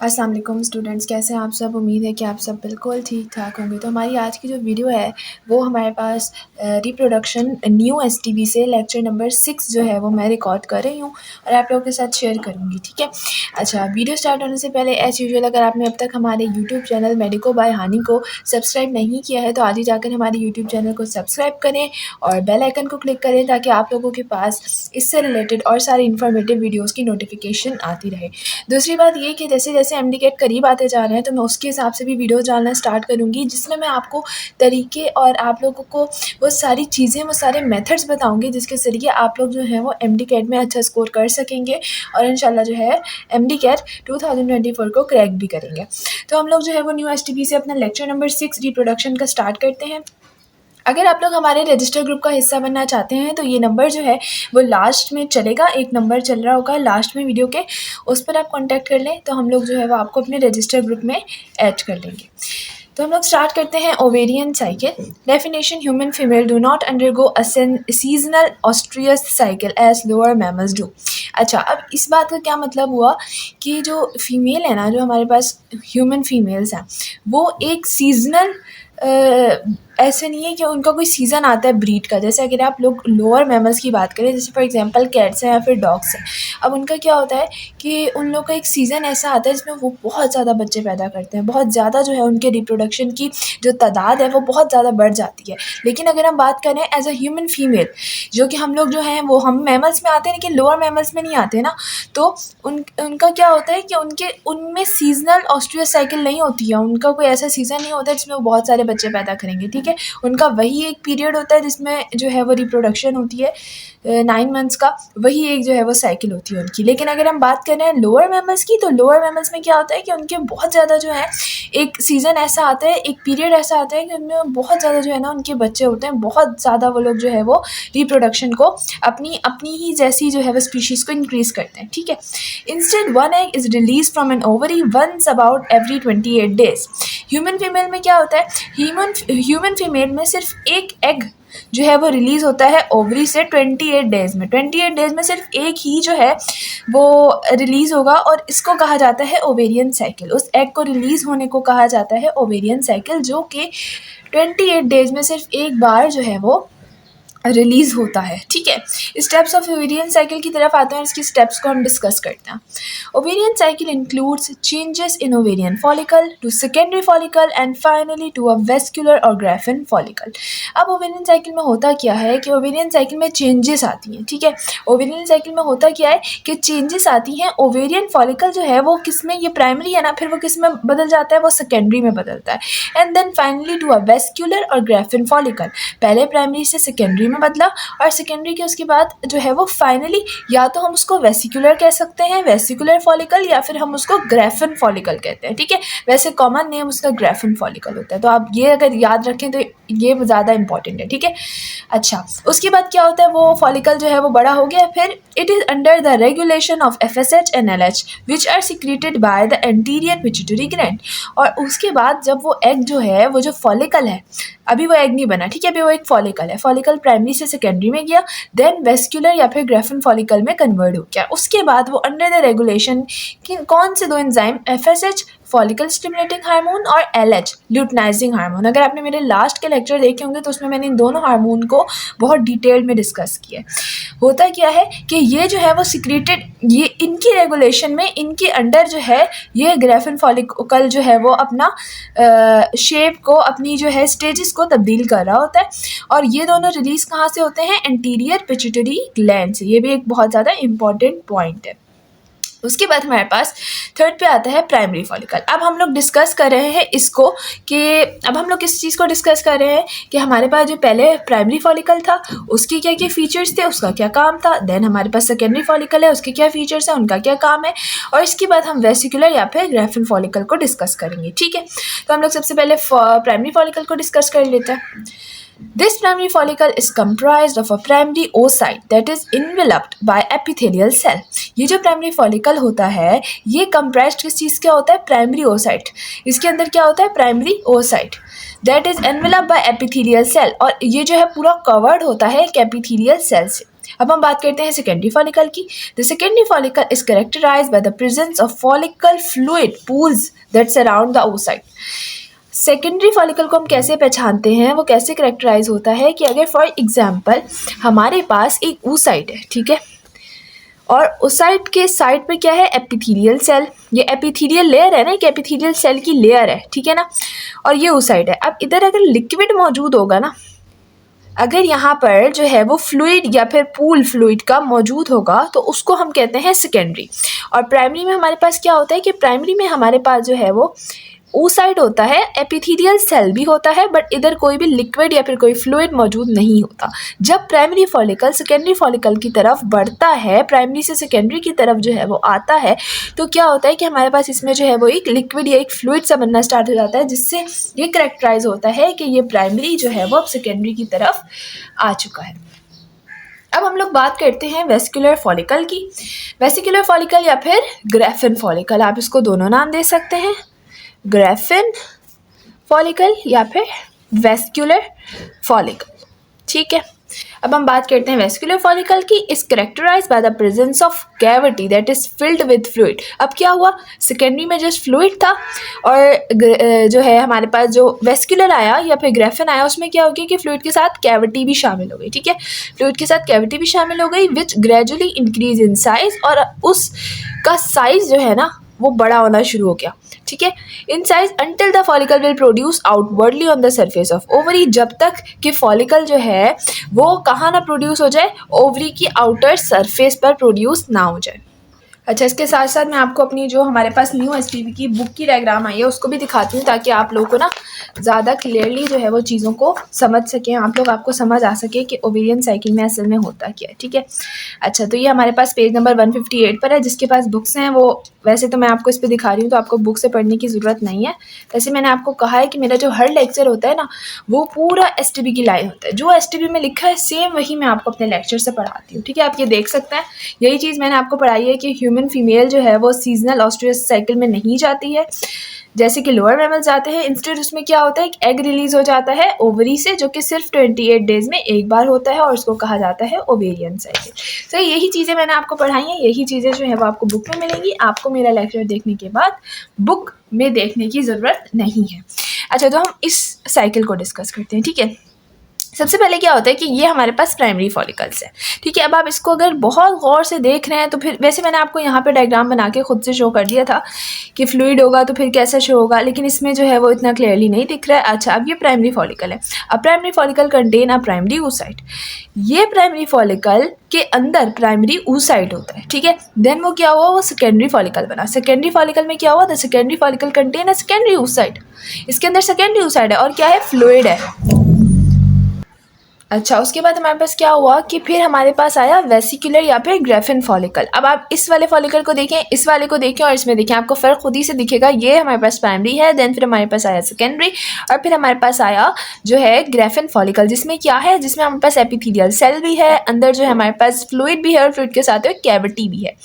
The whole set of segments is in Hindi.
अस्सलाम वालेकुम स्टूडेंट्स, कैसे हैं आप सब। उम्मीद है कि आप सब बिल्कुल ठीक ठाक होंगे। तो हमारी आज की जो वीडियो है वो हमारे पास रिप्रोडक्शन न्यू एसटीबी से लेक्चर नंबर 6 जो है वो मैं रिकॉर्ड कर रही हूँ और आप लोगों के साथ शेयर करूँगी। ठीक है। अच्छा, वीडियो स्टार्ट होने से पहले एज यूजुअल अगर आपने अब तक हमारे यूट्यूब चैनल मेडिको बाय हानी को सब्सक्राइब नहीं किया है तो आज ही जाकर हमारे यूट्यूब चैनल को सब्सक्राइब करें और बेल आइकन को क्लिक करें ताकि आप लोगों के पास इससे रिलेटेड और सारी इन्फॉर्मेटिव वीडियोज़ की नोटिफिकेशन आती रहे। दूसरी बात ये कि जैसे जैसे एमडी-कैट करीब आते जा रहे हैं तो मैं उसके हिसाब से भी वीडियो डालना स्टार्ट करूँगी जिसमें मैं आपको तरीके और आप लोगों को वो सारी चीज़ें, वो सारे मेथड्स बताऊँगी जिसके ज़रिए आप लोग जो हैं वो एमडी-कैट में अच्छा स्कोर कर सकेंगे और इंशाल्लाह जो है एमडी-कैट 2024 को क्रैक भी करेंगे। तो हम लोग जो है वो न्यू एसटीबी से अपना लेक्चर नंबर 6 रिप्रोडक्शन का स्टार्ट करते हैं। अगर आप लोग हमारे रजिस्टर ग्रुप का हिस्सा बनना चाहते हैं तो ये नंबर जो है वो लास्ट में चलेगा, एक नंबर चल रहा होगा लास्ट में वीडियो के, उस पर आप कांटेक्ट कर लें तो हम लोग जो है वो आपको अपने रजिस्टर ग्रुप में ऐड कर लेंगे। तो हम लोग स्टार्ट करते हैं। Ovarian cycle definition: human female do not undergo a seasonal oestrous cycle as lower mammals do. अच्छा, अब इस बात का क्या मतलब हुआ कि जो फीमेल है ना, जो हमारे पास ह्यूमन फीमेल्स हैं वो एक सीजनल ऐसे नहीं है कि उनका कोई सीज़न आता है ब्रीड का। जैसे अगर आप लोग लोअर मैमल्स की बात करें, जैसे फॉर एग्जांपल कैट्स हैं या फिर डॉग्स हैं, अब उनका क्या होता है कि उन लोग का एक सीज़न ऐसा आता है जिसमें वो बहुत ज़्यादा बच्चे पैदा करते हैं, बहुत ज़्यादा जो है उनके रिप्रोडक्शन की जो तादाद है वो बहुत ज़्यादा बढ़ जाती है। लेकिन अगर हम बात करें एज अ ह्यूमन फीमेल, जो कि हम लोग जो हैं वो हम मैमल्स में आते हैं लेकिन लोअर मैमल्स में नहीं आते ना, तो उनका क्या होता है कि उनमें सीजनल ऑस्ट्रियस साइकिल नहीं होती है। उनका कोई ऐसा सीज़न नहीं होता है जिसमें वो बहुत सारे बच्चे पैदा करेंगे। ठीक है, उनका वही एक पीरियड होता है जिसमें जो है वो रिप्रोडक्शन होती है 9 मंथ्स का, वही एक जो है वो साइकिल होती है उनकी। लेकिन अगर हम बात करें लोअर मैमल्स की, तो लोअर मैमल्स में क्या होता है कि उनके बहुत ज़्यादा जो है एक सीज़न ऐसा आता है, एक पीरियड ऐसा आता है कि उनमें बहुत ज़्यादा जो है ना उनके बच्चे होते हैं, बहुत ज़्यादा वो लोग जो है वो रिप्रोडक्शन को अपनी अपनी ही जैसी जो है वो स्पीशीज़ को इंक्रीज़ करते हैं। ठीक है। Instead one egg is release from an ovary once about every 28 days. Human female में क्या होता है, ह्यूमन फीमेल में सिर्फ एक एग जो है वो रिलीज़ होता है ओवरी से 28 डेज़ में। 28 डेज़ में सिर्फ एक ही जो है वो रिलीज़ होगा और इसको कहा जाता है ओवेरियन साइकिल। उस एग को रिलीज़ होने को कहा जाता है ओवेरियन साइकिल, जो कि 28 डेज़ में सिर्फ एक बार जो है वो रिलीज़ होता है। ठीक है। स्टेप्स ऑफ ओवेरियन साइकिल की तरफ आते हैं और इसकी स्टेप्स को हम डिस्कस करते हैं। Ovarian cycle includes changes in ovarian follicle to secondary follicle and finally to a vesicular or Graafian follicle. अब ओवेरियन साइकिल में होता क्या है कि ओवेरियन साइकिल में चेंजेस आती हैं। ठीक है, ओवेरियन साइकिल में होता क्या है कि चेंजेस आती हैं। ओवेरियन फॉलिकल जो है वो किस में, ये प्राइमरी है ना, फिर वो किस में बदल जाता है, वो सेकेंडरी में बदलता है। And then finally to a vesicular or Graafian follicle. पहले प्राइमरी से सेकेंडरी में बदला और सेकेंडरी के उसके बाद जो है वो फाइनली, या तो हम उसको वेसिकुलर कह सकते हैं, वेसिकुलर फॉलिकल, या फिर हम उसको ग्राफिन फॉलिकल कहते हैं। ठीक है, वैसे कॉमन नेम उसका ग्राफिन फॉलिकल होता है, तो आप ये अगर याद रखें तो ये ज़्यादा इंपॉर्टेंट है। ठीक है। अच्छा, उसके बाद क्या होता है, वो फॉलिकल जो है वो बड़ा हो गया, फिर it is under the regulation of FSH and LH which are secreted by the anterior pituitary gland. और उसके बाद जब वो एग जो है, वो जो फॉलिकल है, अभी वो एग नहीं बना, ठीक है, अभी वो एक फॉलिकल है, फॉलिकल प्राइमरी से सेकेंडरी में गया, देन वेस्कुलर या फिर ग्राफिन फॉलिकल में कन्वर्ट हो गया। उसके बाद वो अंडर द रेगुलेशन कि कौन से दो enzyme, FSH follicle stimulating hormone और LH ल्यूटनाइजिंग हार्मोन। अगर आपने मेरे लास्ट के लेक्चर देखे होंगे तो उसमें मैंने इन दोनों हार्मोन को बहुत डिटेल्ड में डिस्कस किया है। होता क्या है कि ये जो है वो सिक्रेटेड, ये इनकी रेगुलेशन में, इनके अंडर जो है ये ग्राफिन फॉलिकल जो है वो अपना शेप को, अपनी जो है स्टेजेस को तब्दील कर रहा होता है। और ये दोनों रिलीज़ कहाँ से होते हैं, एंटीरियर पिट्यूटरी ग्लैंड से। ये भी एक बहुत ज़्यादा इंपॉर्टेंट पॉइंट है। उसके बाद हमारे पास थर्ड पे आता है प्राइमरी फॉलिकल। अब हम लोग डिस्कस कर रहे हैं इसको कि अब हम लोग किस चीज़ को डिस्कस कर रहे हैं कि हमारे पास जो पहले प्राइमरी फॉलिकल था उसके क्या क्या फीचर्स थे, उसका क्या काम था। देन हमारे पास सेकेंडरी फॉलिकल है, उसके क्या फीचर्स हैं, उनका क्या काम है। और इसके बाद हम वेसिकुलर या फिर ग्राफिन फॉलिकल को डिस्कस करेंगे। ठीक है, तो हम लोग सबसे पहले प्राइमरी फॉलिकल को डिस्कस कर लेते हैं। This primary follicle is comprised of a primary oocyte that is enveloped by epithelial cell. ये जो प्राइमरी फॉलिकल होता है ये कंप्राइज्ड किस चीज़ का होता है, प्राइमरी oocyte। इसके अंदर क्या होता है, primary oocyte that is enveloped by epithelial cell। और ये जो है पूरा कवर्ड होता है एक epithelial cell से। अब हम बात करते हैं सेकेंडरी फॉलिकल की। The secondary follicle is characterised by the presence of follicle fluid pools that surround the oocyte। Secondary follicle को हम कैसे पहचानते हैं, वो कैसे करेक्टराइज होता है कि अगर फॉर एग्जांपल हमारे पास एक oocyte है, ठीक है, और oocyte के साइड पे क्या है, एपिथेलियल सेल। ये एपिथेलियल लेयर है ना, एक एपिथेलियल सेल की लेयर है, ठीक है ना, और ये oocyte है। अब इधर अगर लिक्विड मौजूद होगा ना, अगर यहाँ पर जो है वो फ्लूइड या फिर पूल फ्लूइड का मौजूद होगा तो उसको हम कहते हैं सेकेंडरी। और प्राइमरी में हमारे पास क्या होता है कि प्राइमरी में हमारे पास जो है वो oocyte होता है, एपिथेलियल सेल भी होता है, बट इधर कोई भी लिक्विड या फिर कोई फ्लूइड मौजूद नहीं होता। जब प्राइमरी फॉलिकल सेकेंडरी फॉलिकल की तरफ बढ़ता है, प्राइमरी से सेकेंडरी की तरफ जो है वो आता है, तो क्या होता है कि हमारे पास इसमें जो है वो एक लिक्विड या एक फ्लूइड सा बनना स्टार्ट हो जाता है, जिससे ये करेक्टराइज होता है कि ये प्राइमरी जो है वो अब सेकेंडरी की तरफ आ चुका है। अब हम लोग बात करते हैं वेस्कुलर फॉलिकल की। वेसिकुलर फॉलिकल या फिर ग्राफिन फॉलिकल, आप इसको दोनों नाम दे सकते हैं, ग्राफिन फॉलिकल या फिर वेस्कुलर फॉलिकल, ठीक है। अब हम बात करते हैं वेस्कुलर फॉलिकल की। Is characterised by the presence of cavity that is filled with fluid. अब क्या हुआ, सेकेंडरी में जस्ट फ्लूइड था और जो है हमारे पास जो वेस्कुलर आया या फिर ग्राफिन आया, उसमें क्या हो गया कि फ्लूइड के साथ कैविटी भी शामिल हो गई, ठीक है, फ्लूइड के साथ कैविटी भी शामिल हो गई, विच ग्रेजुअली इंक्रीज इन साइज, और उसका साइज जो है ना वो बड़ा होना शुरू हो गया, ठीक है, in size until the follicle will produce outwardly on the surface of ovary. जब तक कि फॉलिकल जो है वो कहाँ ना प्रोड्यूस हो जाए, ओवरी की आउटर सरफेस पर प्रोड्यूस ना हो जाए। अच्छा, इसके साथ साथ मैं आपको अपनी जो हमारे पास न्यू एसटीवी की बुक की डायग्राम आई है उसको भी दिखाती हूँ, ताकि आप लोगों को ना ज़्यादा क्लियरली जो है वो चीज़ों को समझ सकें, आप लोग, आपको समझ आ सके कि ओवेरियन साइकिल में असल में होता क्या है, ठीक है। अच्छा, तो ये हमारे पास पेज नंबर 158 पर है। जिसके पास बुक्स हैं वो, वैसे तो मैं आपको इस पर दिखा रही हूँ तो आपको बुक से पढ़ने की ज़रूरत नहीं है। वैसे मैंने आपको कहा है कि मेरा जो हर लेक्चर होता है ना वो पूरा एसटीवी की लाइन होता है, जो एसटीवी में लिखा है सेम वही मैं आपको अपने लेक्चर से पढ़ाती हूँ, ठीक है। आप ये देख सकते हैं, यही चीज़ मैंने आपको पढ़ाई है कि ह्यूमन फीमेल जो है वो सीजनल ऑस्ट्रियस साइकिल में नहीं जाती है, जैसे कि लोअर मैमल जाते हैं। इंस्टेड उसमें क्या होता है, एक एग रिलीज हो जाता है ओवरी से, जो कि सिर्फ 28 डेज में एक बार होता है, और उसको कहा जाता है ओवेरियन साइकिल। तो यही चीज़ें मैंने आपको पढ़ाई हैं, यही चीज़ें जो है वो आपको बुक में मिलेंगी। आपको मेरा लेक्चर देखने के बाद बुक में देखने की ज़रूरत नहीं है। अच्छा, तो हम इस साइकिल को डिस्कस करते हैं, ठीक है। सबसे पहले क्या होता है कि ये हमारे पास प्राइमरी फॉलिकल्स है, ठीक है। अब आप इसको अगर बहुत गौर से देख रहे हैं तो फिर, वैसे मैंने आपको यहाँ पे डायग्राम बना के खुद से शो कर दिया था कि फ्लूइड होगा तो फिर कैसा शो होगा, लेकिन इसमें जो है वो इतना क्लियरली नहीं दिख रहा है। अच्छा, अब ये प्राइमरी फॉलिकल है। अब primary follicle contain a primary oocyte। ये प्राइमरी फॉलिकल के अंदर प्राइमरी oocyte होता है, ठीक है। देन वो क्या हुआ, वो सेकेंडरी फॉलिकल बना। सेकेंडरी फॉलिकल में क्या हुआ, the secondary follicle contain a secondary oocyte। इसके अंदर सेकेंडरी oocyte है और क्या है, फ्लूइड है। अच्छा, उसके बाद हमारे पास क्या हुआ कि फिर हमारे पास आया वेसिकुलर या फिर ग्राफिन फॉलिकल। अब आप इस वाले फॉलिकल को देखें, इस वाले को देखें और इसमें देखें, आपको फ़र्क खुद ही से दिखेगा। ये हमारे पास प्राइमरी है, देन फिर हमारे पास आया सेकेंडरी, और फिर हमारे पास आया जो है ग्राफिन फॉलिकल, जिसमें क्या है, जिसमें हमारे पास एपिथेलियल सेल भी है, अंदर जो है हमारे पास फ्लूइड भी है और फ्लूइड के साथ कैविटी भी है,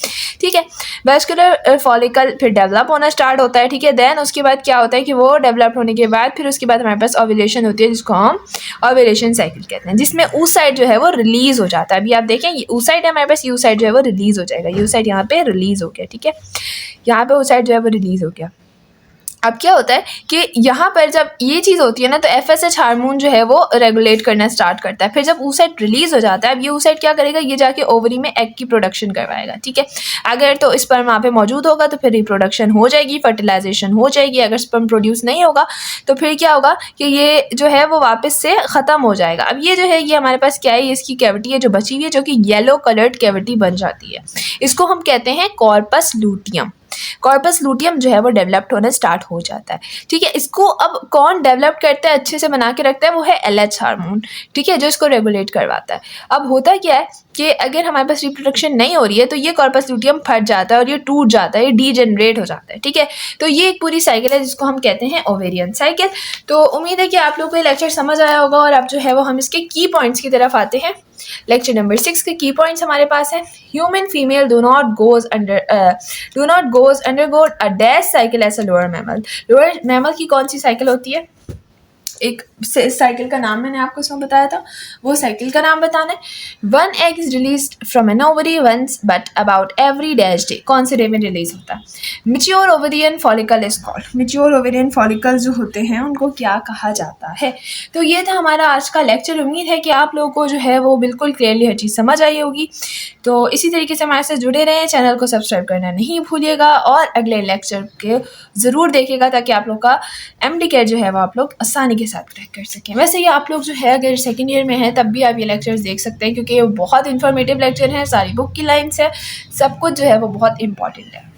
ठीक है। वेस्कुलर फॉलिकल फिर डेवलप होना स्टार्ट होता है, ठीक है। देन उसके बाद क्या होता है कि वो डेवलप होने के बाद फिर उसके बाद हमारे पास ओव्यूलेशन होती है, जिसको हम ओव्यूलेशन साइकिल कहते हैं, जिसमें oocyte जो है वो रिलीज हो जाता है। अभी आप देखें, ये oocyte है हमारे पास, oocyte जो है वो रिलीज हो जाएगा, oocyte यहाँ पे रिलीज हो गया, ठीक है। यहाँ पे oocyte जो है वो रिलीज हो गया। अब क्या होता है कि यहाँ पर जब ये चीज़ होती है ना, तो FSH हार्मोन जो है वो रेगुलेट करना स्टार्ट करता है। फिर जब oocyte रिलीज हो जाता है, अब ये oocyte क्या करेगा, ये जाके ओवरी में एग की प्रोडक्शन करवाएगा, ठीक है। अगर तो स्पर्म वहाँ पे मौजूद होगा तो फिर रिप्रोडक्शन हो जाएगी, फर्टिलाइजेशन हो जाएगी। अगर स्पर्म प्रोड्यूस नहीं होगा तो फिर क्या होगा कि ये जो है वो वापस से ख़त्म हो जाएगा। अब ये जो है ये हमारे पास क्या है, ये इसकी कैविटी है जो बची हुई है, जो कि येलो कलर्ड कैविटी बन जाती है। इसको हम कहते हैं कॉर्पस लूटियम। कॉर्पस लूटियम जो है वो डेवलप्ड होना स्टार्ट हो जाता है, ठीक है। इसको अब कौन डेवलप करता है, अच्छे से बना के रखता है, वो है LH हार्मोन, ठीक है, जो इसको रेगुलेट करवाता है। अब होता क्या है कि अगर हमारे पास रिप्रोडक्शन नहीं हो रही है तो ये कॉर्पस लूटियम फट जाता है और ये टूट जाता है, ये डीजेनरेट हो जाता है, ठीक है। तो ये एक पूरी साइकिल है जिसको हम कहते हैं ओवेरियन साइकिल। तो उम्मीद है कि आप लोगों को ये लेक्चर समझ आया होगा, और अब जो है वो हम इसके की पॉइंट्स की तरफ आते हैं। लेक्चर नंबर 6 के की पॉइंट्स हमारे पास है। Human female do not goes undergo a dash cycle as a lower mammal. Lower mammal की कौन सी साइकिल होती है, एक साइकिल का नाम मैंने आपको इसमें बताया था, वो साइकिल का नाम बताना है। 1 egg is released from an ovary once but about every dash day, कौन से डे में रिलीज होता है? Mature ovarian follicle is called, mature ovarian follicle जो होते हैं उनको क्या कहा जाता है? तो ये था हमारा आज का लेक्चर। उम्मीद है कि आप लोगों को जो है वो बिल्कुल क्लियरली हर चीज़ समझ आई होगी। तो इसी तरीके से हमारे साथ जुड़े रहें, चैनल को सब्सक्राइब करना नहीं भूलिएगा और अगले लेक्चर के ज़रूर देखिएगा ताकि आप लोग का MD केयर जो है वो आप लोग आसानी के साथ क्रैक कर सकें। वैसे ये आप लोग जो है अगर सेकेंड ईयर में हैं तब भी आप ये लेक्चर्स देख सकते हैं क्योंकि ये बहुत इन्फॉर्मेटिव लेक्चर हैं, सारी बुक की लाइन्स है, सब कुछ जो है वो बहुत इंपॉर्टेंट है।